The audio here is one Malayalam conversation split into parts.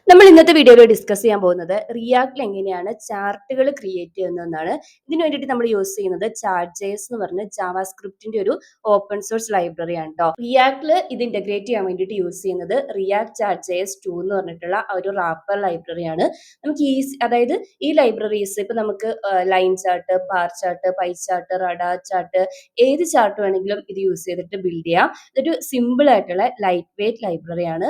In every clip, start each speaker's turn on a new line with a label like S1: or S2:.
S1: നമ്മൾ ഇന്നത്തെ വീഡിയോയിൽ ഡിസ്കസ് ചെയ്യാൻ പോകുന്നത് റിയാക്ടിൽ എങ്ങനെയാണ് ചാർട്ടുകൾ ക്രിയേറ്റ് ചെയ്യുന്നതെന്നാണ്. ഇതിനു വേണ്ടിയിട്ട് നമ്മൾ യൂസ് ചെയ്യുന്നത് ചാർട്ട്.js എന്ന് പറഞ്ഞ ജാവാസ്ക്രിപ്റ്റിന്റെ ഒരു ഓപ്പൺ സോഴ്സ് ലൈബ്രറിയാണ് കേട്ടോ. റിയാക്ടിൽ ഇത് ഇന്റഗ്രേറ്റ് ചെയ്യാൻ വേണ്ടിയിട്ട് യൂസ് ചെയ്യുന്നത് റിയാക്ട് ചാർട്ട്.js 2 എന്ന് പറഞ്ഞിട്ടുള്ള ഒരു റാപ്പർ ലൈബ്രറിയാണ്. നമുക്ക് ഈസി, അതായത് ഈ ലൈബ്രറീസ് ഇപ്പൊ നമുക്ക് line chart, bar chart, pie chart, radar chart, ഏത് ചാർട്ട് വേണമെങ്കിലും ഇത് യൂസ് ചെയ്തിട്ട് ബിൽഡ് ചെയ്യാം. ഇതൊരു സിമ്പിൾ ആയിട്ടുള്ള ലൈറ്റ് വെയിറ്റ് ലൈബ്രറിയാണ്.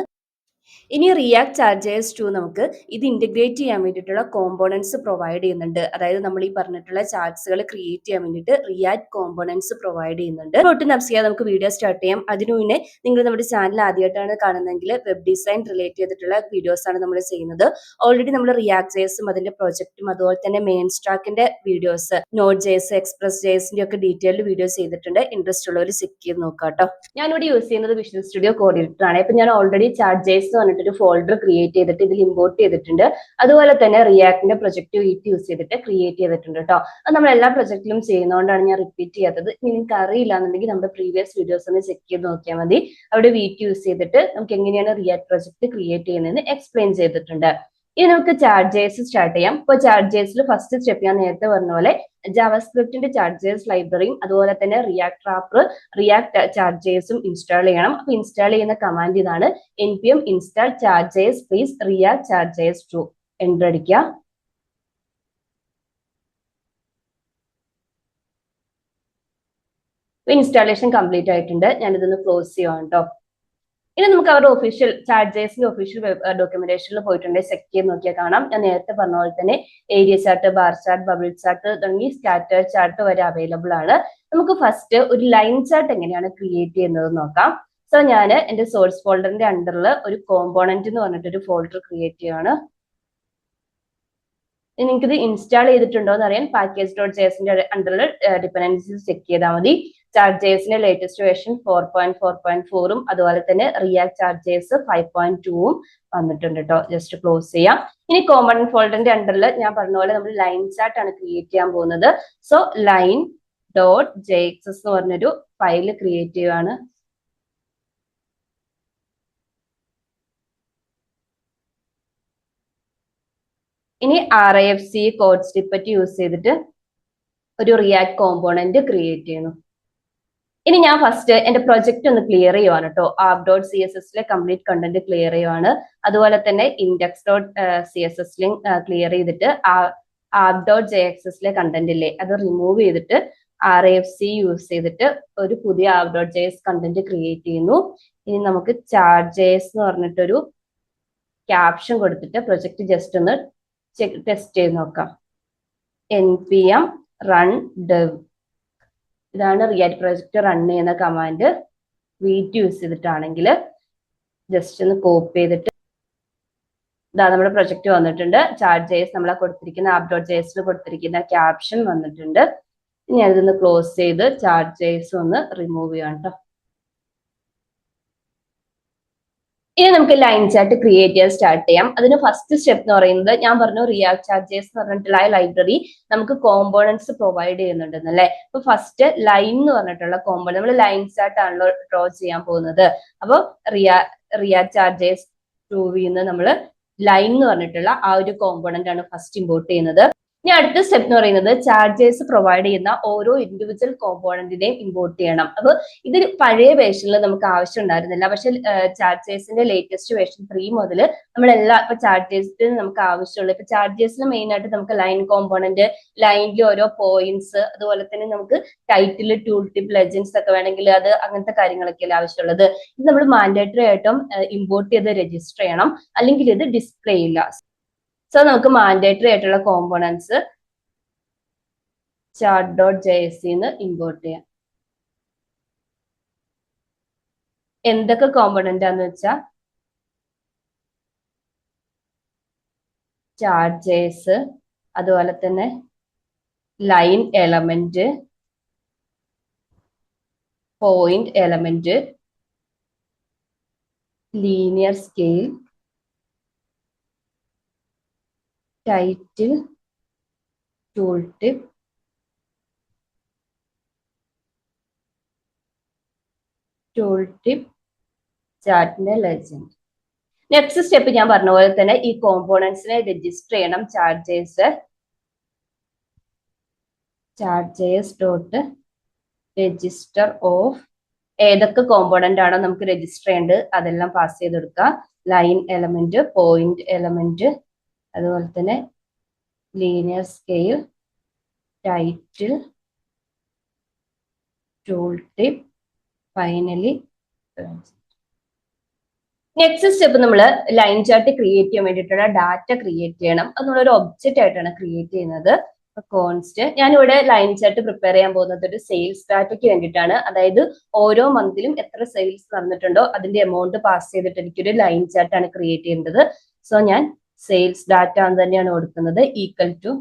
S1: ഇനി റിയാക്ട് ചാർട്ട്.js 2 നമുക്ക് ഇത് ഇന്റഗ്രേറ്റ് ചെയ്യാൻ വേണ്ടിയിട്ടുള്ള കോമ്പോണൻസ് പ്രൊവൈഡ് ചെയ്യുന്നുണ്ട്. അതായത് നമ്മൾ ഈ പറഞ്ഞിട്ടുള്ള ചാർട്ട്സുകൾ ക്രിയേറ്റ് ചെയ്യാൻ വേണ്ടിയിട്ട് റിയാക്ട് കോമ്പോണൻസ് പ്രൊവൈഡ് ചെയ്യുന്നുണ്ട്. ഒട്ടും നഫ്സിയ, നമുക്ക് വീഡിയോ സ്റ്റാർട്ട് ചെയ്യാം. അതിനു മുന്നേ നിങ്ങൾ നമ്മുടെ ചാനൽ ആദ്യമായിട്ടാണ് കാണുന്നതെങ്കിൽ വെബ് ഡിസൈൻ റിലേറ്റ് ചെയ്തിട്ടുള്ള വീഡിയോസ് ആണ് നമ്മൾ ചെയ്യുന്നത്. ഓൾറെഡി നമ്മൾ റിയാക്ട് ജേസും അതിന്റെ പ്രൊജക്റ്റും അതുപോലെ തന്നെ മെയിൻ സ്റ്റാക്കിന്റെ വീഡിയോസ്, നോട്ട് ജേസ്, എക്സ്പ്രസ് ജേസിന്റെ ഒക്കെ ഡീറ്റെയിൽഡ് വീഡിയോസ് ചെയ്തിട്ടുണ്ട്. ഇൻട്രസ്റ്റ് ഉള്ളവർ ചെക്ക് ചെയ്ത് നോക്കാം കേട്ടോ. ഞാനിവിടെ യൂസ് ചെയ്യുന്നത് വിഷ്വൽ സ്റ്റുഡിയോ കോഡിനേറ്റർ ആണ്. ഇപ്പൊ ഞാൻ ഓൾറെഡി ചാർട്ട്.js എന്ന് പറഞ്ഞിട്ടൊരു ഫോൾഡർ ക്രിയേറ്റ് ചെയ്തിട്ട് ഇതിൽ ഇമ്പോർട്ട് ചെയ്തിട്ടുണ്ട്. അതുപോലെ തന്നെ റിയാക്ടിന്റെ പ്രൊജക്ട് വീറ്റ് യൂസ് ചെയ്തിട്ട് ക്രിയേറ്റ് ചെയ്തിട്ടുണ്ട് കേട്ടോ. അത് നമ്മൾ എല്ലാ പ്രൊജക്റ്റിലും ചെയ്യുന്നതുകൊണ്ടാണ് ഞാൻ റിപ്പീറ്റ് ചെയ്യാത്തത്. നിങ്ങൾക്ക് അറിയില്ല എന്നുണ്ടെങ്കിൽ നമ്മുടെ പ്രീവിയസ് വീഡിയോസ് ഒന്ന് ചെക്ക് ചെയ്ത് നോക്കിയാൽ മതി. അവിടെ വീറ്റ് യൂസ് ചെയ്തിട്ട് നമുക്ക് എങ്ങനെയാണ് റിയാക്ട് പ്രൊജക്ട് ക്രിയേറ്റ് ചെയ്യുന്നതെന്ന് എക്സ്പ്ലെയിൻ ചെയ്തിട്ടുണ്ട്. ഇനി നമുക്ക് ചാർട്ട്.js സ്റ്റാർട്ട് ചെയ്യാം. ഇപ്പൊ ചാർട്ട്.jsൽ ഫസ്റ്റ് സ്റ്റെപ്പ് ഞാൻ നേരത്തെ പറഞ്ഞ പോലെ ജാവാസ്ക്രിപ്റ്റിന്റെ ചാർട്ട്.js ലൈബ്രറിയും അതുപോലെ തന്നെ റിയാക്ട് റാപ്പർ, റിയാക്ട് ചാർട്ട്.jsഉം ഇൻസ്റ്റാൾ ചെയ്യണം. അപ്പൊ ഇൻസ്റ്റാൾ ചെയ്യുന്ന കമാൻഡ് ഇതാണ്: npm install chart.js please react chart.js 2. Enter അടിക്കുക. ഇൻസ്റ്റാളേഷൻ കംപ്ലീറ്റ് ആയിട്ടുണ്ട്. ഞാനിതൊന്ന് ക്ലോസ് ചെയ്യാം കേട്ടോ. ഇനി നമുക്ക് അവരുടെ ഒഫീഷ്യൽ ചാർട്ട്.jsന്റെ ഒഫീഷ്യൽ ഡോക്യുമെന്റേഷനിൽ പോയിട്ടുണ്ടെങ്കിൽ ചെക്ക് ചെയ്ത് നോക്കിയാൽ കാണാം. ഞാൻ നേരത്തെ പറഞ്ഞ പോലെ തന്നെ area chart, bar chart, bubble chart തുടങ്ങി സ്കാറ്റർ ചാർട്ട് വരെ അവൈലബിൾ ആണ്. നമുക്ക് ഫസ്റ്റ് ഒരു ലൈൻ ചാർട്ട് എങ്ങനെയാണ് ക്രിയേറ്റ് ചെയ്യുന്നത് നോക്കാം. സോ ഞാൻ എന്റെ സോഴ്സ് ഫോൾഡറിന്റെ അണ്ടറിൽ ഒരു കോമ്പോണന്റ് എന്ന് പറഞ്ഞിട്ട് ഒരു ഫോൾഡർ ക്രിയേറ്റ് ചെയ്യാണ്. നിങ്ങൾക്ക് ഇത് ഇൻസ്റ്റാൾ ചെയ്തിട്ടുണ്ടോ എന്ന് അറിയാൻ package.jsന്റെ അണ്ടറിൽ ഡിപെൻഡൻസീസ് ചെക്ക് ചെയ്താൽ മതി. ചാർട്ട്.jsന്റെ ലേറ്റസ്റ്റ് വേർഷൻ 4.4.4ഉം അതുപോലെ തന്നെ റിയാക്ട് ചാർട്ട്.js 5.2ഉം വന്നിട്ടുണ്ട് കേട്ടോ. ജസ്റ്റ് ക്ലോസ് ചെയ്യാം. ഇനി കോമ്പോണന്റ് ഫോൾഡറിന്റെ അണ്ടറിൽ ഞാൻ പറഞ്ഞ പോലെ നമ്മൾ ലൈൻ ചാർട്ട് ആണ് ക്രിയേറ്റ് ചെയ്യാൻ പോകുന്നത്. സോ line.jxs എന്ന് പറഞ്ഞൊരു ഫയൽ ക്രിയേറ്റ് ചെയ്യുകയാണ്. ഇനി RIFC കോഡ് സ്നിപ്പറ്റ് യൂസ് ചെയ്തിട്ട് ഒരു റിയാക്ട് കോമ്പോണന്റ് ക്രിയേറ്റ് ചെയ്യുന്നു. ഇനി ഞാൻ ഫസ്റ്റ് എന്റെ പ്രൊജക്ട് ഒന്ന് ക്ലിയർ ചെയ്യുവാണ് കേട്ടോ. app.cssലെ കംപ്ലീറ്റ് കണ്ടന്റ് ക്ലിയർ ചെയ്യുവാണ്. അതുപോലെ തന്നെ index.cssലും ക്ലിയർ ചെയ്തിട്ട് app.jxsലെ കണ്ടന്റ് ഇല്ലേ അത് റിമൂവ് ചെയ്തിട്ട് RIFC യൂസ് ചെയ്തിട്ട് ഒരു പുതിയ app.js കണ്ടന്റ് ക്രിയേറ്റ് ചെയ്യുന്നു. ഇനി നമുക്ക് chart.js എന്ന് പറഞ്ഞിട്ടൊരു ക്യാപ്ഷൻ കൊടുത്തിട്ട് പ്രൊജക്ട് ജസ്റ്റ് ഒന്ന് ടെസ്റ്റ് ചെയ്ത് നോക്കാം. npm run dev, ഇതാണ് റിയാക്ട് പ്രൊജക്ട് റൺ ചെയ്യുന്ന കമാൻഡ്. വീറ്റ് യൂസ് ചെയ്തിട്ടാണെങ്കിൽ ജസ്റ്റ് ഒന്ന് കോപ്പി ചെയ്തിട്ട് ഇതാ നമ്മുടെ പ്രൊജക്ട് വന്നിട്ടുണ്ട്. ചാർട്ട്.js നമ്മളെ കൊടുത്തിരിക്കുന്ന app.jsൽ കൊടുത്തിരിക്കുന്ന ക്യാപ്ഷൻ വന്നിട്ടുണ്ട്. ഇനി അതിന്ന് ക്ലോസ് ചെയ്ത് ചാർട്ട്.js ഒന്ന് റിമൂവ് ചെയ്യാം കേട്ടോ. ഇനി നമുക്ക് ലൈൻ ചാർട്ട് ക്രിയേറ്റ് ചെയ്യാൻ സ്റ്റാർട്ട് ചെയ്യാം. അതിന് ഫസ്റ്റ് സ്റ്റെപ്പ് എന്ന് പറയുന്നത് ഞാൻ പറഞ്ഞു റിയാക്ട് ചാർട്ട്.js എന്ന് പറഞ്ഞിട്ടുള്ള ലൈബ്രറി നമുക്ക് കോമ്പോണൻസ് പ്രൊവൈഡ് ചെയ്യുന്നുണ്ടെന്നല്ലേ. അപ്പൊ ഫസ്റ്റ് ലൈൻ എന്ന് പറഞ്ഞിട്ടുള്ള കോമ്പോണന്റ്, നമ്മൾ ലൈൻ ചാർട്ട് ആണല്ലോ ഡ്രോ ചെയ്യാൻ പോകുന്നത്. അപ്പൊ റിയാക്ട് ചാർട്ട്.js 2 നമ്മൾ ലൈൻ എന്ന് പറഞ്ഞിട്ടുള്ള ആ ഒരു കോമ്പോണന്റ് ആണ് ഫസ്റ്റ് ഇമ്പോർട്ട് ചെയ്യുന്നത്. ഇനി അടുത്ത സ്റ്റെപ്പ് എന്ന് പറയുന്നത് ചാർട്ട്.js പ്രൊവൈഡ് ചെയ്യുന്ന ഓരോ ഇൻഡിവിജ്വൽ കോമ്പോണന്റിനെയും ഇമ്പോർട്ട് ചെയ്യണം. അപ്പൊ ഇത് പഴയ വേർഷനിൽ നമുക്ക് ആവശ്യം ഉണ്ടായിരുന്നില്ല. പക്ഷെ ചാർട്ട്.jsന്റെ ലേറ്റസ്റ്റ് വേർഷൻ 3 മുതൽ നമ്മളെല്ലാ ഇപ്പൊ ചാർട്ട്.jsന് നമുക്ക് ആവശ്യമുള്ള ഇപ്പൊ ചാർട്ട്.jsന് മെയിൻ ആയിട്ട് നമുക്ക് ലൈൻ കോമ്പോണന്റ്, ലൈനിൽ ഓരോ പോയിന്റ്സ്, അതുപോലെ തന്നെ നമുക്ക് ടൈറ്റിൽ, ടൂൾ ടിപ്പ്, ലെജൻഡ്സ് ഒക്കെ വേണമെങ്കിൽ അത് അങ്ങനത്തെ കാര്യങ്ങളൊക്കെയല്ലേ ആവശ്യമുള്ളത്. ഇത് നമ്മൾ മാൻഡേറ്ററി ആയിട്ടും ഇമ്പോർട്ട് ചെയ്ത് രജിസ്റ്റർ ചെയ്യണം, അല്ലെങ്കിൽ ഇത് ഡിസ്പ്ലേ ഇല്ല. സോ നമുക്ക് മാൻഡേറ്ററി ആയിട്ടുള്ള കോമ്പോണൻസ് chart.jsന്ന് ഇമ്പോർട്ട് ചെയ്യാം. എന്തൊക്കെ കോമ്പോണന്റ് ആണെന്ന് വെച്ചാൽ chart.js, അതുപോലെ തന്നെ line element, point element, linear scale, title, tool tip, ചാർട്ടിന്റെ ലെജൻഡ്. നെക്സ്റ്റ് സ്റ്റെപ്പ് ഞാൻ പറഞ്ഞ പോലെ തന്നെ ഈ കോമ്പോണൻസിനെ രജിസ്റ്റർ ചെയ്യണം. ചാർട്ട്.js ഡോട്ട് രജിസ്റ്റർ ഓഫ് ഏതൊക്കെ കോമ്പോണന്റ് ആണോ നമുക്ക് രജിസ്റ്റർ ചെയ്യേണ്ടത് അതെല്ലാം പാസ് ചെയ്ത് കൊടുക്കുക. ലൈൻ എലമെന്റ്, പോയിന്റ് എലമെന്റ്, അതുപോലെ തന്നെ linear scale, title, tool tip, finally. Next step നമ്മൾ ലൈൻ ചാർട്ട് ക്രിയേറ്റ് ചെയ്യാൻ വേണ്ടിയിട്ടുള്ള ഡാറ്റ ക്രിയേറ്റ് ചെയ്യണം. അത് നമ്മളൊരു ഒബ്ജക്റ്റ് ആയിട്ടാണ് ക്രിയേറ്റ് ചെയ്യുന്നത്. കോൺസ്റ്റ് ഞാനിവിടെ ലൈൻ ചാർട്ട് പ്രിപ്പയർ ചെയ്യാൻ പോകുന്നത് ഒരു സെയിൽസ് ഡാറ്റയ്ക്ക് വേണ്ടിയിട്ടാണ്. അതായത് ഓരോ മന്തിലും എത്ര സെയിൽസ് നടന്നിട്ടുണ്ടോ അതിന്റെ എമൗണ്ട് പാസ് ചെയ്തിട്ട് എനിക്കൊരു ലൈൻ ചാർട്ടാണ് ക്രിയേറ്റ് ചെയ്യേണ്ടത്. സോ ഞാൻ സെയിൽസ് ഡാറ്റ എന്ന് തന്നെയാണ് കൊടുക്കുന്നത്. ഈക്വൽ ടു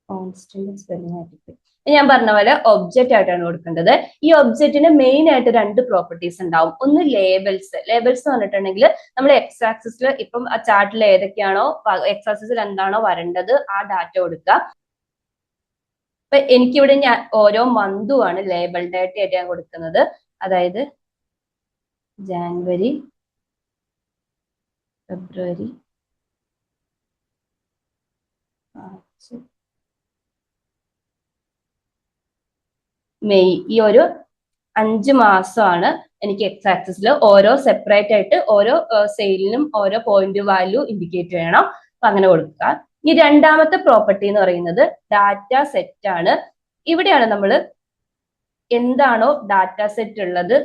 S1: കോൺസ്റ്റന്റ് സ്പെല്ലിംഗ് ആയിട്ട് ഞാൻ പറഞ്ഞ പോലെ ഒബ്ജക്റ്റ് ആയിട്ടാണ് കൊടുക്കേണ്ടത്. ഈ ഒബ്ജക്റ്റിന് മെയിൻ ആയിട്ട് രണ്ട് പ്രോപ്പർട്ടീസ് ഉണ്ടാവും. ഒന്ന് ലേബൽസ്. ലേബൽസ് എന്ന് പറഞ്ഞിട്ടുണ്ടെങ്കിൽ നമ്മൾ എക്സ് ആക്സിസിൽ ഇപ്പം ആ ചാർട്ടിൽ ഏതൊക്കെയാണോ എക്സ് ആക്സിസിൽ എന്താണോ വരേണ്ടത് ആ ഡാറ്റ കൊടുക്കുക. ഇപ്പൊ എനിക്കിവിടെ ഞാൻ ഓരോ മന്തും ആണ് ലേബൽ ഡാറ്റ ആയിട്ട് ഞാൻ കൊടുക്കുന്നത്. അതായത് ജാനുവരി, ഫെബ്രുവരി, മാർച്ച്, മെയ്. ഈ ഒരു 5 മാസമാണ് എനിക്ക് എക്സ് ആക്സിസിൽ ഓരോ സെപ്പറേറ്റ് ആയിട്ട് ഓരോ സെയിലിനും ഓരോ പോയിന്റ് വാല്യൂ ഇൻഡിക്കേറ്റ് ചെയ്യണം. അപ്പൊ അങ്ങനെ കൊടുക്കുക. ഈ രണ്ടാമത്തെ പ്രോപ്പർട്ടി എന്ന് പറയുന്നത് ഡാറ്റ സെറ്റ് ആണ്. ഇവിടെയാണ് നമ്മൾ എന്താണോ ഡാറ്റ സെറ്റ് ഉള്ളത്,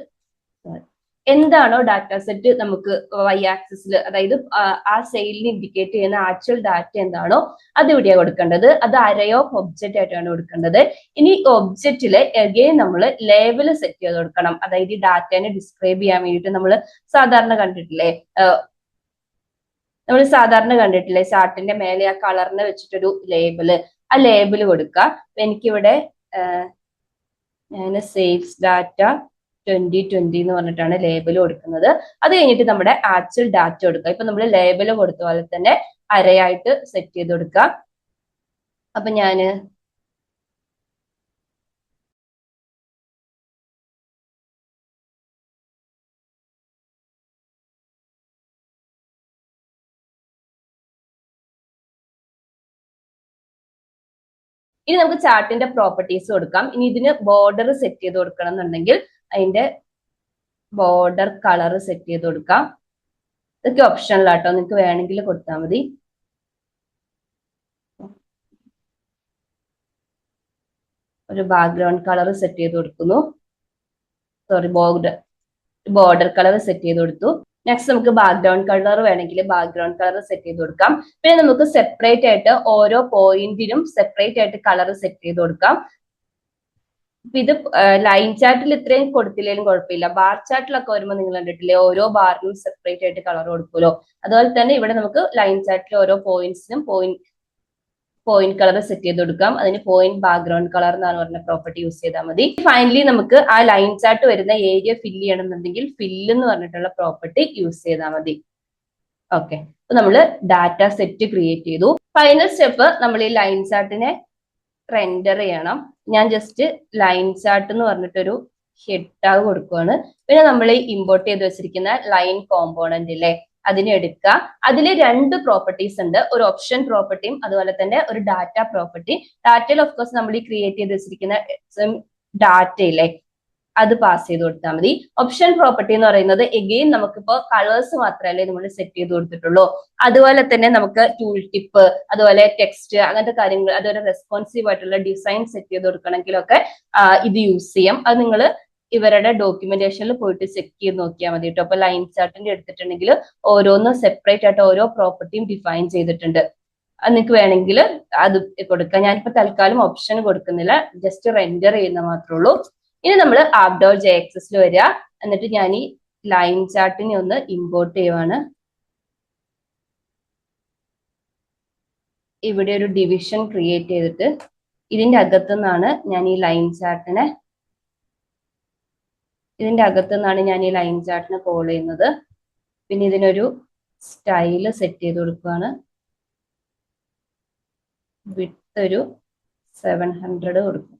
S1: എന്താണോ ഡാറ്റ സെറ്റ് നമുക്ക് വൈ ആക്സിസിൽ, അതായത് ആ സെയിലിന് ഇൻഡിക്കേറ്റ് ചെയ്യുന്ന ആക്ച്വൽ ഡാറ്റ എന്താണോ അത് ഇവിടെയാണ് കൊടുക്കേണ്ടത്. അത് അറേ ഓഫ് ഒബ്ജക്റ്റ് ആയിട്ടാണ് കൊടുക്കേണ്ടത്. ഇനി ഒബ്ജക്റ്റില് എഗെയിൻ നമ്മൾ ലേബൽ സെറ്റ് ചെയ്ത് കൊടുക്കണം. അതായത് ഈ ഡാറ്റനെ ഡിസ്ക്രൈബ് ചെയ്യാൻ വേണ്ടിയിട്ട് നമ്മൾ സാധാരണ കണ്ടിട്ടില്ലേ ചാർട്ടിന്റെ മേലെ ആ കളറിനെ വെച്ചിട്ടൊരു ലേബിള്, ആ ലേബിള് കൊടുക്കുക. എനിക്കിവിടെ ഞാൻ സെയിൽസ് ഡാറ്റ 2020 എന്ന് പറഞ്ഞിട്ടാണ് ലേബൽ കൊടുക്കുന്നത്. അത് കഴിഞ്ഞിട്ട് നമ്മുടെ ആക്ച്വൽ ഡാറ്റ കൊടുക്കുക. ഇപ്പൊ നമ്മൾ ലേബൽ കൊടുത്ത പോലെ തന്നെ അരയായിട്ട് സെറ്റ് ചെയ്ത് കൊടുക്കുക. അപ്പൊ ഞാന് ഇനി നമുക്ക് ചാർട്ടിന്റെ പ്രോപ്പർട്ടീസ് കൊടുക്കാം. ഇനി ഇതിന് ബോർഡർ സെറ്റ് ചെയ്ത് കൊടുക്കണം എന്നുണ്ടെങ്കിൽ അതിന്റെ ബോർഡർ കളർ സെറ്റ് ചെയ്ത് കൊടുക്കാം. ഇതൊക്കെ ഓപ്ഷനിലാട്ടോ, നിങ്ങൾക്ക് വേണമെങ്കിൽ കൊടുത്താൽ മതി. ഒരു ബാക്ക്ഗ്രൗണ്ട് കളർ സെറ്റ് ചെയ്ത് കൊടുക്കുന്നു. ബോർഡർ കളർ സെറ്റ് ചെയ്ത് കൊടുത്തു. നെക്സ്റ്റ് നമുക്ക് ബാക്ക്ഗ്രൗണ്ട് കളർ വേണമെങ്കിൽ ബാക്ക്ഗ്രൗണ്ട് കളർ സെറ്റ് ചെയ്ത് കൊടുക്കാം. പിന്നെ നമുക്ക് സെപ്പറേറ്റ് ആയിട്ട് ഓരോ പോയിന്റിനും സെപ്പറേറ്റ് ആയിട്ട് കളർ സെറ്റ് ചെയ്ത് കൊടുക്കാം. ഇത് ലൈൻ ചാർട്ടിൽ ഇത്രയും കൊടുത്തില്ലെങ്കിലും കുഴപ്പമില്ല. ബാർ ചാർട്ടിലൊക്കെ വരുമ്പോൾ നിങ്ങൾ കണ്ടിട്ടില്ലേ ഓരോ ബാറിനും സെപ്പറേറ്റ് ആയിട്ട് കളർ കൊടുക്കുമല്ലോ. അതുപോലെ തന്നെ ഇവിടെ നമുക്ക് ലൈൻ ചാർട്ടിൽ ഓരോ പോയിന്റ്സിനും പോയിന്റ് കളർ സെറ്റ് ചെയ്ത് കൊടുക്കാം. അതിന് പോയിന്റ് ബാക്ക്ഗ്രൗണ്ട് കളർ എന്നാണ് പറഞ്ഞ പ്രോപ്പർട്ടി യൂസ് ചെയ്താൽ മതി. ഫൈനലി നമുക്ക് ആ ലൈൻ ചാർട്ട് വരുന്ന ഏരിയ ഫില്ല് ചെയ്യണമെന്നുണ്ടെങ്കിൽ ഫില്ല് എന്ന് പറഞ്ഞിട്ടുള്ള പ്രോപ്പർട്ടി യൂസ് ചെയ്താൽ മതി. ഓക്കെ, അപ്പൊ നമ്മൾ ഡാറ്റ സെറ്റ് ക്രിയേറ്റ് ചെയ്തു. ഫൈനൽ സ്റ്റെപ്പ് നമ്മൾ ഈ ലൈൻ ചാർട്ടിനെ റെൻഡർ ചെയ്യണം. ഞാൻ ജസ്റ്റ് ലൈൻ ചാർട്ട് എന്ന് പറഞ്ഞിട്ടൊരു ഹെഡ് ടാഗ് കൊടുക്കുകയാണ്. പിന്നെ നമ്മൾ ഇമ്പോർട്ട് ചെയ്ത് വെച്ചിരിക്കുന്ന ലൈൻ കോമ്പോണന്റ് ഇല്ലേ അതിനെ എടുക്കുക. അതിൽ രണ്ട് പ്രോപ്പർട്ടീസ് ഉണ്ട്, ഒരു ഓപ്ഷൻ പ്രോപ്പർട്ടിയും അതുപോലെ തന്നെ ഒരു ഡാറ്റ പ്രോപ്പർട്ടി. ഡാറ്റയിൽ ഓഫ് കോഴ്സ് നമ്മൾ ഈ ക്രിയേറ്റ് ചെയ്ത് വെച്ചിരിക്കുന്ന ഡാറ്റ ഇല്ലേ അത് പാസ് ചെയ്ത് കൊടുത്താൽ മതി. ഓപ്ഷൻ പ്രോപ്പർട്ടി എന്ന് പറയുന്നത് എഗെയിൻ നമുക്കിപ്പോ കളേഴ്സ് മാത്രമല്ലേ നമ്മൾ സെറ്റ് ചെയ്ത് കൊടുത്തിട്ടുള്ളൂ. അതുപോലെ തന്നെ നമുക്ക് ടൂൾ ടിപ്പ്, അതുപോലെ ടെക്സ്റ്റ്, അങ്ങനത്തെ കാര്യങ്ങൾ, അതുപോലെ റെസ്പോൺസീവ് ആയിട്ടുള്ള ഡിസൈൻ സെറ്റ് ചെയ്ത് കൊടുക്കണമെങ്കിലൊക്കെ ഇത് യൂസ് ചെയ്യാം. അത് നിങ്ങൾ ഇവരുടെ ഡോക്യുമെന്റേഷനിൽ പോയിട്ട് ചെക്ക് ചെയ്ത് നോക്കിയാൽ മതി കേട്ടോ. അപ്പൊ ലൈൻ ചാർട്ടിന്റെ എടുത്തിട്ടുണ്ടെങ്കിൽ ഓരോന്നും സെപ്പറേറ്റ് ആയിട്ട് ഓരോ പ്രോപ്പർട്ടിയും ഡിഫൈൻ ചെയ്തിട്ടുണ്ട്. അത് നിങ്ങൾക്ക് വേണമെങ്കിൽ അത് കൊടുക്കാം. ഞാനിപ്പോ തൽക്കാലം ഓപ്ഷൻ കൊടുക്കുന്നില്ല, ജസ്റ്റ് റെൻഡർ ചെയ്യുന്ന മാത്രമേ ഉള്ളൂ. ഇനി നമ്മൾ app.jxൽ വരിക. എന്നിട്ട് ഞാൻ ഈ ലൈൻ ചാർട്ടിനെ ഒന്ന് ഇമ്പോർട്ട് ചെയ്യുവാണ്. ഇവിടെ ഒരു ഡിവിഷൻ ക്രിയേറ്റ് ചെയ്തിട്ട് ഇതിന്റെ അകത്തുനിന്നാണ് ഞാൻ ഈ ലൈൻ ചാർട്ടിനെ കോൾ ചെയ്യുന്നത്. പിന്നെ ഇതിനൊരു സ്റ്റൈല് സെറ്റ് ചെയ്ത് കൊടുക്കുകയാണ്. വിഡ്ത്ത് ഒരു 700 കൊടുക്കും.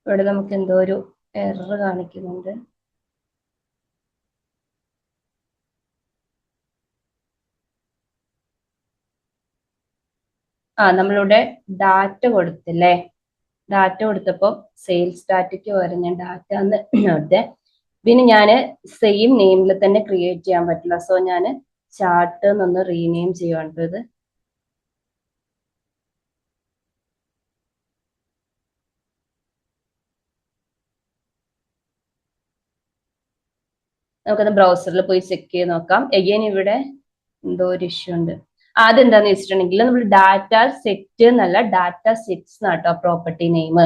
S1: ഇവിടെ നമുക്ക് എന്തോ ഒരു എറർ കാണിക്കുന്നുണ്ട്. നമ്മളിവിടെ ഡാറ്റ കൊടുത്തില്ലേ, ഡാറ്റ കൊടുത്തപ്പോൾ സെയിൽസ് ഡാറ്റയ്ക്ക് പകരം ഞാൻ ഡാറ്റ എന്ന് കൊടുത്തേ. പിന്നെ ഞാൻ സെയിം നെയിമിൽ തന്നെ ക്രിയേറ്റ് ചെയ്യാൻ പറ്റില്ല. സോ ഞാൻ ചാർട്ട് എന്നൊന്ന് റീനെയിം ചെയ്യുവാണ് ഇത്. നമുക്കത് ബ്രൗസറിൽ പോയി ചെക്ക് ചെയ്ത് നോക്കാം. എഗെയിൻ ഇവിടെ എന്തോ ഒരു ഇഷ്യൂ ഉണ്ട്. അതെന്താന്ന് വെച്ചിട്ടുണ്ടെങ്കിൽ നമ്മൾ ഡാറ്റ സെറ്റ് എന്നല്ല, ഡാറ്റ സെറ്റ്സ് എന്നാട്ടോ പ്രോപ്പർട്ടി നെയിം.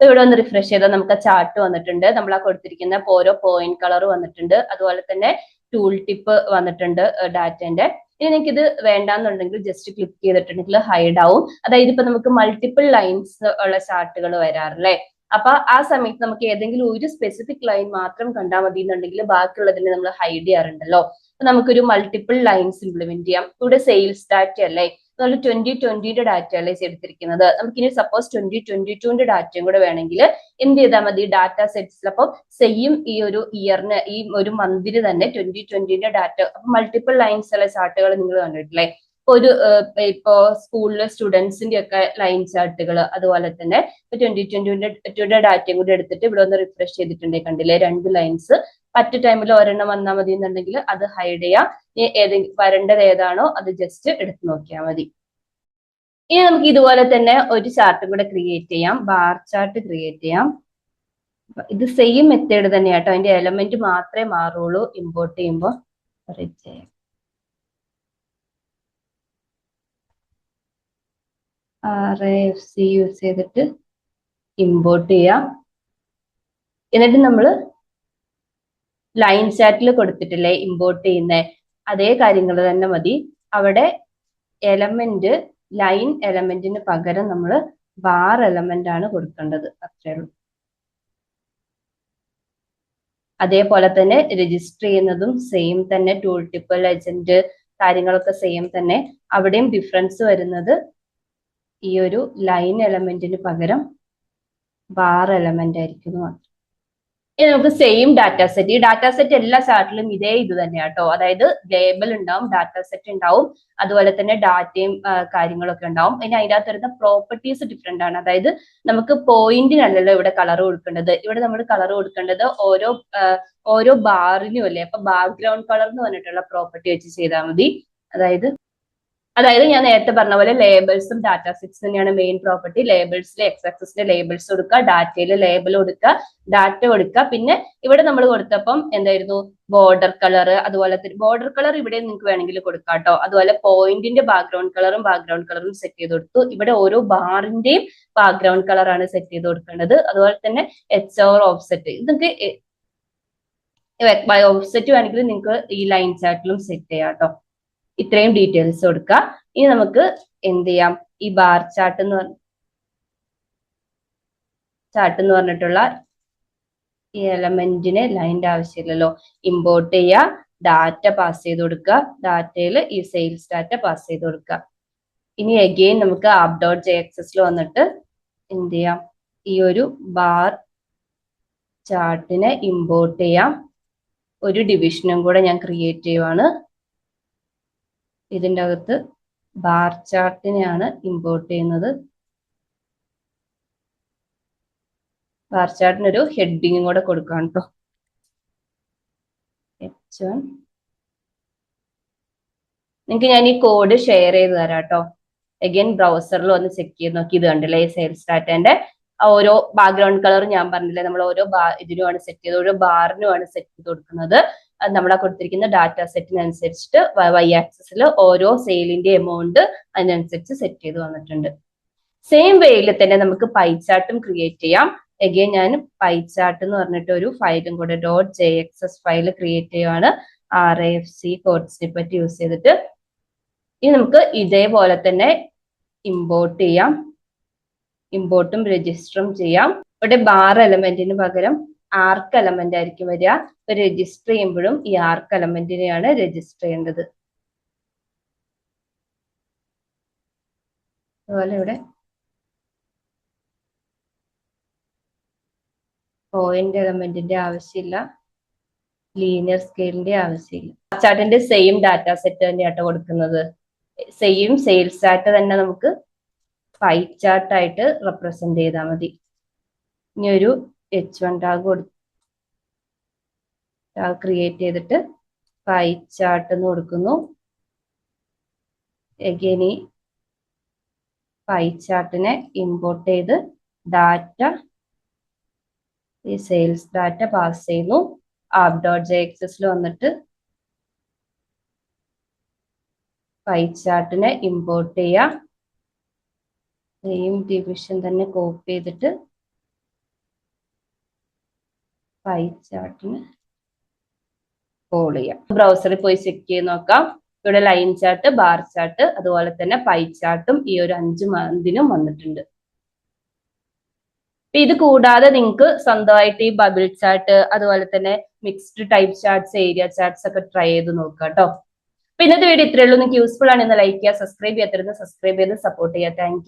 S1: ഇവിടെ ഒന്ന് റിഫ്രഷ് ചെയ്താൽ നമുക്ക് ചാർട്ട് വന്നിട്ടുണ്ട്. നമ്മൾ ആ കൊടുത്തിരിക്കുന്ന ഓരോ പോയിന്റ് കളർ വന്നിട്ടുണ്ട്. അതുപോലെ തന്നെ ടൂൾ ടിപ്പ് വന്നിട്ടുണ്ട് ഡാറ്റന്റെ. ഇനി നിങ്ങൾക്ക് ഇത് വേണ്ടാന്നുണ്ടെങ്കിൽ ജസ്റ്റ് ക്ലിക്ക് ചെയ്തിട്ടുണ്ടെങ്കിൽ ഹൈഡ് ആവും. അതായത് ഇപ്പൊ നമുക്ക് മൾട്ടിപ്പിൾ ലൈൻസ് ഉള്ള ചാർട്ടുകൾ വരാറില്ലേ, അപ്പൊ ആ സമയത്ത് നമുക്ക് ഏതെങ്കിലും ഒരു സ്പെസിഫിക് ലൈൻ മാത്രം കണ്ടാൽ മതി എന്നുണ്ടെങ്കിൽ ബാക്കിയുള്ളതിനെ നമ്മൾ ഹൈഡ് ചെയ്യാറുണ്ടല്ലോ. അപ്പൊ നമുക്കൊരു മൾട്ടിപ്പിൾ ലൈൻസ് ഇംപ്ലിമെന്റ് ചെയ്യാം. ഇവിടെ സെയിൽസ് ഡാറ്റ അല്ലേ, നമ്മൾ 2020 ഡാറ്റ അല്ലേ ചെയ്തിരിക്കുന്നത്. നമുക്കിനി സപ്പോസ് 2022 ഡാറ്റയും കൂടെ വേണമെങ്കിൽ എന്ത് ചെയ്താൽ മതി, ഡാറ്റ സെറ്റ്സിൽ അപ്പോൾ സെയിം ഈ ഒരു ഇയറിന് ഈ ഒരു മന്തിന് തന്നെ 2020 ഡാറ്റ, മൾട്ടിപ്പിൾ ലൈൻസ് ഉള്ള ചാർട്ടുകൾ നിങ്ങൾ കണ്ടിട്ടില്ലേ. ഒരു ഇപ്പോ സ്കൂളിലെ സ്റ്റുഡൻസിന്റെ ഒക്കെ ലൈൻ ചാർട്ടുകൾ, അതുപോലെ തന്നെ 2020 ഡാറ്റയും കൂടി എടുത്തിട്ട് ഇവിടെ ഒന്ന് റിഫ്രഷ് ചെയ്തിട്ടുണ്ടെങ്കിൽ കണ്ടില്ലേ, 2 ലൈൻസ് മറ്റു ടൈമിൽ ഒരെണ്ണം വന്നാൽ മതി എന്നുണ്ടെങ്കിൽ അത് ഹൈഡ് ചെയ്യാം. ഏതെങ്കിലും വരേണ്ടത് ഏതാണോ അത് ജസ്റ്റ് എടുത്ത് നോക്കിയാൽ മതി. ഇനി നമുക്ക് ഇതുപോലെ തന്നെ ഒരു ചാർട്ടും കൂടെ ക്രിയേറ്റ് ചെയ്യാം, ബാർ ചാർട്ട് ക്രിയേറ്റ് ചെയ്യാം. ഇത് സെയിം മെത്തേഡ് തന്നെയാട്ടോ, അതിന്റെ എലമെന്റ് മാത്രമേ മാറുള്ളൂ ഇമ്പോർട്ട് ചെയ്യുമ്പോൾ. RAFC യൂസ് ചെയ്തിട്ട് ഇമ്പോർട്ട് ചെയ്യാം. എന്നിട്ട് നമ്മൾ ലൈൻ ചാർട്ടിൽ കൊടുത്തിട്ടില്ലേ ഇമ്പോർട്ട് ചെയ്യുന്ന അതേ കാര്യങ്ങൾ തന്നെ മതി. അവിടെ എലമെന്റ് ലൈൻ എലമെന്റിന് പകരം നമ്മൾ ബാർ എലമെന്റ് ആണ് കൊടുക്കേണ്ടത്, അത്രേ ഉള്ളൂ. അതേപോലെ തന്നെ രജിസ്റ്റർ ചെയ്യുന്നതും സെയിം തന്നെ, ടൂൾ ടിപ്പ് ലെജൻഡ് കാര്യങ്ങളൊക്കെ സെയിം തന്നെ. അവിടെയും ഡിഫറൻസ് വരുന്നത് ഈ ഒരു ലൈൻ എലമെന്റിന് പകരം ബാർ എലമെന്റ് ആയിരിക്കും മാത്രം. ഇനി നമുക്ക് സെയിം ഡാറ്റ സെറ്റ്, ഈ ഡാറ്റ സെറ്റ് എല്ലാ ചാർട്ടിലും ഇതേ ഇത് തന്നെയാട്ടോ. അതായത് ലേബൽ ഉണ്ടാവും, ഡാറ്റ സെറ്റ് ഉണ്ടാവും, അതുപോലെ തന്നെ ഡാറ്റയും കാര്യങ്ങളൊക്കെ ഉണ്ടാവും. ഇനി അതിൻ്റെ അകത്ത് വരുന്ന പ്രോപ്പർട്ടീസ് ഡിഫറെന്റ് ആണ്. അതായത് നമുക്ക് പോയിന്റിനല്ലല്ലോ ഇവിടെ കളർ കൊടുക്കേണ്ടത്, ഇവിടെ നമ്മൾ കളർ കൊടുക്കേണ്ടത് ഓരോ ബാറിനും അല്ലേ. അപ്പൊ ബാക്ക്ഗ്രൗണ്ട് കളർ എന്ന് പറഞ്ഞിട്ടുള്ള പ്രോപ്പർട്ടി വെച്ച് ചെയ്താൽ മതി. അതായത് ഞാൻ നേരത്തെ പറഞ്ഞ പോലെ ലേബിൾസും ഡാറ്റ സെറ്റ്സ് തന്നെയാണ് മെയിൻ പ്രോപ്പർട്ടി. ലേബിൾസിൽ എക്സ് ആക്സിസിന്റെ ലേബിൾസ് കൊടുക്കുക, ഡാറ്റയിൽ ലേബൽ കൊടുക്കുക, ഡാറ്റ കൊടുക്കുക. പിന്നെ ഇവിടെ നമ്മൾ കൊടുത്തപ്പം എന്തായിരുന്നു, ബോർഡർ കളർ, അതുപോലെ ബോർഡർ കളർ ഇവിടെ നിങ്ങൾക്ക് വേണമെങ്കിൽ കൊടുക്കാം കേട്ടോ. അതുപോലെ പോയിന്റിന്റെ ബാക്ക്ഗ്രൗണ്ട് കളറും സെറ്റ് ചെയ്ത് കൊടുത്തു. ഇവിടെ ഓരോ ബാറിന്റെയും ബാക്ക്ഗ്രൗണ്ട് കളറാണ് സെറ്റ് ചെയ്ത് കൊടുക്കേണ്ടത്. അതുപോലെ തന്നെ HOR ഓഫ്സെറ്റ്, ഇതൊക്കെ ഓഫ്സെറ്റ് വേണമെങ്കിൽ നിങ്ങൾക്ക് ഈ ലൈൻ ചാർട്ടിലും സെറ്റ് ചെയ്യാം കേട്ടോ. ഇത്രയും ഡീറ്റെയിൽസ് കൊടുക്കുക. ഇനി നമുക്ക് എന്ത് ചെയ്യാം, ഈ ബാർ ചാർട്ട് എന്ന് പറഞ്ഞിട്ടുള്ള ഈ എലമെന്റിന് ലൈൻ്റെ ആവശ്യമില്ലല്ലോ. ഇമ്പോർട്ട് ചെയ്യുക, ഡാറ്റ പാസ് ചെയ്ത് കൊടുക്കുക, ഡാറ്റയിൽ ഈ സെയിൽസ് ഡാറ്റ പാസ് ചെയ്ത് കൊടുക്കുക. ഇനി അഗെയിൻ നമുക്ക് app.jxs വന്നിട്ട് എന്ത് ചെയ്യാം, ഈ ഒരു ബാർ ചാർട്ടിനെ ഇമ്പോർട്ട് ചെയ്യാം. ഒരു ഡിവിഷനും കൂടെ ഞാൻ ക്രിയേറ്റ് ചെയ്യുവാണ്. ഇതിൻ്റെ അകത്ത് ബാർ ചാർട്ടിനെയാണ് ഇമ്പോർട്ട് ചെയ്യുന്നത്. ബാർ ചാർട്ടിനൊരു ഹെഡിങ്ങും കൂടെ കൊടുക്കാം കേട്ടോ. H1 നിങ്ങൾക്ക് ഞാൻ ഈ കോഡ് ഷെയർ ചെയ്ത് തരാം കേട്ടോ. അഗൈൻ ബ്രൗസറിൽ ഒന്ന് ചെക്ക് ചെയ്ത് നോക്കി. ഇത് കണ്ടില്ലേ, സെയിൽസ് ഡാറ്റേന്റെ ഓരോ ബാക്ക്ഗ്രൗണ്ട് കളർ ഞാൻ പറഞ്ഞില്ലേ, നമ്മൾ ഓരോ ഇതിനുമാണ് സെറ്റ് ചെയ്ത്, ഓരോ ബാറിനുമാണ് സെറ്റ് ചെയ്ത് കൊടുക്കുന്നത്. നമ്മളാ കൊടുത്തിരിക്കുന്ന ഡാറ്റ സെറ്റിനനുസരിച്ചിട്ട് Y ആക്സിസിൽ ഓരോ സെയിലിന്റെ എമൗണ്ട് അതിനനുസരിച്ച് സെറ്റ് ചെയ്ത് വന്നിട്ടുണ്ട്. സെയിം വേയിൽ തന്നെ നമുക്ക് പൈ ചാർട്ടും ക്രിയേറ്റ് ചെയ്യാം. അഗൈൻ ഞാൻ പൈ ചാർട്ട് എന്ന് പറഞ്ഞിട്ട് ഒരു ഫയലും കൂടെ .jxs ഫയൽ ക്രിയേറ്റ് ചെയ്യുവാണ്, RAFC കോഡ് സ്നിപ്പറ്റ് യൂസ് ചെയ്തിട്ട്. ഇനി നമുക്ക് ഇതേപോലെ തന്നെ ഇമ്പോർട്ട് ചെയ്യാം, ഇമ്പോർട്ടും രജിസ്റ്ററും ചെയ്യാം. ഇവിടെ ബാർ എലമെന്റിന് പകരം ആർക്ക് എലമെന്റ് ആയിരിക്കും വരിക. രജിസ്റ്റർ ചെയ്യുമ്പോഴും ഈ ആർക്ക് എലമെന്റിനെയാണ് രജിസ്റ്റർ ചെയ്യേണ്ടത്. അതുപോലെ ഇവിടെ പോയിന്റ് എലമെന്റിന്റെ ആവശ്യമില്ല, ലീനിയർ സ്കെയിലിന്റെ ആവശ്യമില്ല. ചാർട്ടിന്റെ സെയിം ഡാറ്റ സെറ്റ് തന്നെയാട്ടോ കൊടുക്കുന്നത്. സെയിം സെയിൽസ് ഡാറ്റ തന്നെ നമുക്ക് പൈ ചാർട്ടായിട്ട് റെപ്രസെന്റ് ചെയ്താൽ മതി. ഇനി ഒരു H1 ടാഗ് ക്രിയേറ്റ് ചെയ്തിട്ട് പൈ ചാർട്ട് എന്ന് കൊടുക്കുന്നു. എഗെയിൻ ഈ പൈ ചാർട്ടിനെ ഇമ്പോർട്ട് ചെയ്ത് ഡാറ്റ ഈ സെയിൽസ് ഡാറ്റ പാസ് ചെയ്യുന്നു. app.jxs വന്നിട്ട് പൈ ചാർട്ടിനെ ഇമ്പോർട്ട് ചെയ്യുക. സെയിം ഡിവിഷൻ തന്നെ കോപ്പി ചെയ്തിട്ട് പൈ ചാർട്ടിന് കോൾ ചെയ്യാം. ബ്രൗസറിൽ പോയി ചെക്ക് ചെയ്ത് നോക്കാം. ഇവിടെ ലൈൻ ചാർട്ട്, ബാർ ചാർട്ട്, അതുപോലെ തന്നെ പൈ ചാർട്ടും ഈ ഒരു 5 മന്തിനും വന്നിട്ടുണ്ട്. ഇത് കൂടാതെ നിങ്ങൾക്ക് സ്വന്തമായിട്ട് ഈ ബബിൾ ചാർട്ട്, അതുപോലെ തന്നെ mixed type charts, area charts ഒക്കെ ട്രൈ ചെയ്ത് നോക്കുക കേട്ടോ. അപ്പൊ ഇന്നത്തെ വീഡിയോ ഇത്രയേ ഉള്ളൂ. നിങ്ങൾക്ക് യൂസ്ഫുൾ ആണ്. ഇന്ന് ലൈക്ക് ചെയ്യുക, സബ്സ്ക്രൈബ് ചെയ്യാത്തരുന്ന് സബ്സ്ക്രൈബ് ചെയ്ത് സപ്പോർട്ട് ചെയ്യുക. താങ്ക്